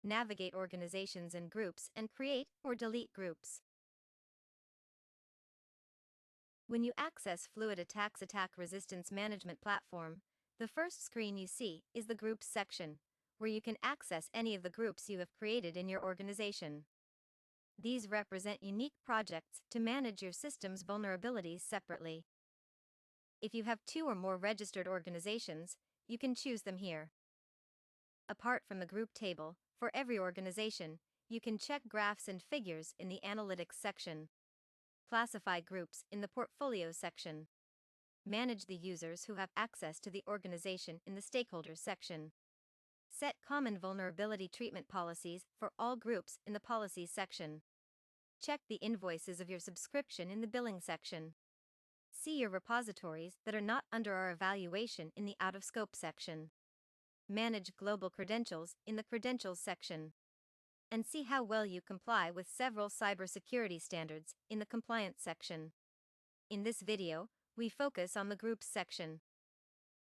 navigate organizations and groups, and create or delete groups. When you access Fluid Attack's attack resistance management platform, the first screen you see is the Groups section, where you can access any of the groups you have created in your organization. These represent unique projects to manage your system's vulnerabilities separately. If you have 2 or more registered organizations, you can choose them here. Apart from the group table, for every organization, you can check graphs and figures in the Analytics section. Classify groups in the Portfolio section. Manage the users who have access to the organization in the Stakeholders section. Set common vulnerability treatment policies for all groups in the Policies section. Check the invoices of your subscription in the Billing section. See your repositories that are not under our evaluation in the Out of Scope section. Manage global credentials in the Credentials section. And see how well you comply with several cybersecurity standards in the Compliance section. In this video, we focus on the Groups section.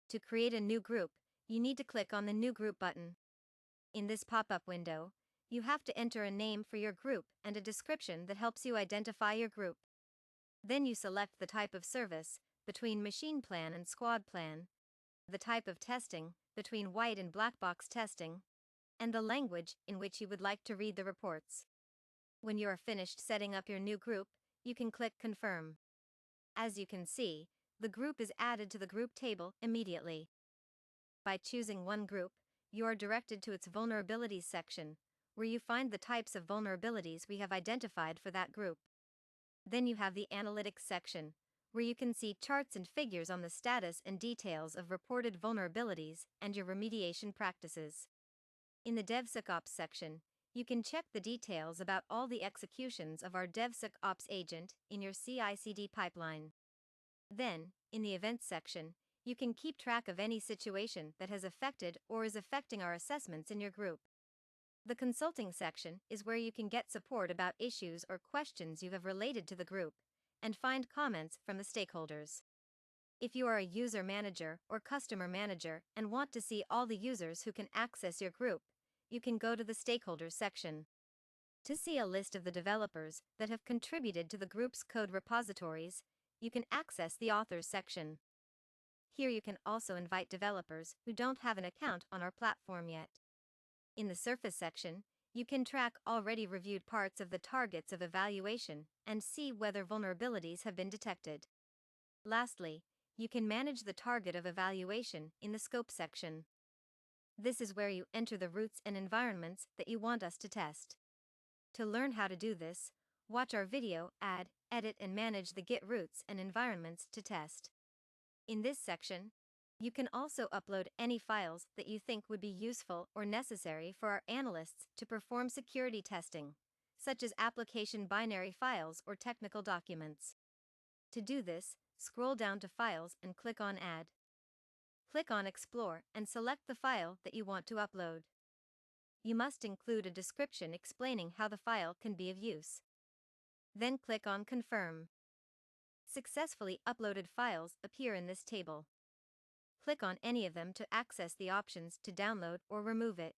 To create a new group, you need to click on the New Group button. In this pop-up window, you have to enter a name for your group and a description that helps you identify your group. Then you select the type of service, between Machine Plan and Squad Plan, the type of testing, between white and black box testing, and the language in which you would like to read the reports. When you are finished setting up your new group, you can click Confirm. As you can see, the group is added to the group table immediately. By choosing one group, you are directed to its Vulnerabilities section, where you find the types of vulnerabilities we have identified for that group. Then you have the Analytics section, where you can see charts and figures on the status and details of reported vulnerabilities and your remediation practices. In the DevSecOps section, you can check the details about all the executions of our devsecops agent in your CI/CD pipeline. Then, in the Events section, you can keep track of any situation that has affected or is affecting our assessments in your group. The Consulting section is where you can get support about issues or questions you have related to the group, and find comments from the stakeholders. If you are a user manager or customer manager and want to see all the users who can access your group, you can go to the Stakeholders section. To see a list of the developers that have contributed to the group's code repositories, you can access the Authors section. Here you can also invite developers who don't have an account on our platform yet. In the Surface section, you can track already reviewed parts of the targets of evaluation and see whether vulnerabilities have been detected. Lastly, you can manage the target of evaluation in the Scope section. This is where you enter the routes and environments that you want us to test. To learn how to do this, watch our video, Add, Edit and Manage the Git routes and environments to test. In this section, you can also upload any files that you think would be useful or necessary for our analysts to perform security testing, such as application binary files or technical documents. To do this, scroll down to Files and click on Add. Click on Explore and select the file that you want to upload. You must include a description explaining how the file can be of use. Then click on Confirm. Successfully uploaded files appear in this table. Click on any of them to access the options to download or remove it.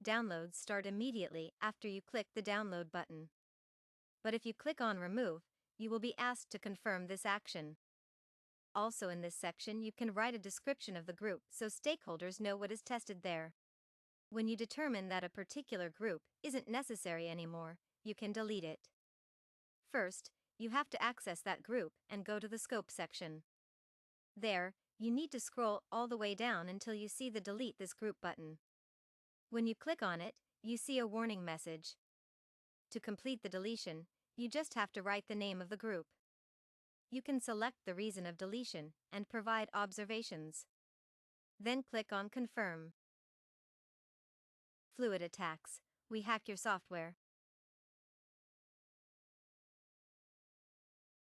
Downloads start immediately after you click the Download button. But if you click on Remove, you will be asked to confirm this action. Also in this section you can write a description of the group so stakeholders know what is tested there. When you determine that a particular group isn't necessary anymore, you can delete it. First, you have to access that group and go to the Scope section. There, you need to scroll all the way down until you see the Delete this group button. When you click on it, you see a warning message. To complete the deletion, you just have to write the name of the group. You can select the reason of deletion and provide observations. Then click on Confirm. Fluid Attacks, we hack your software.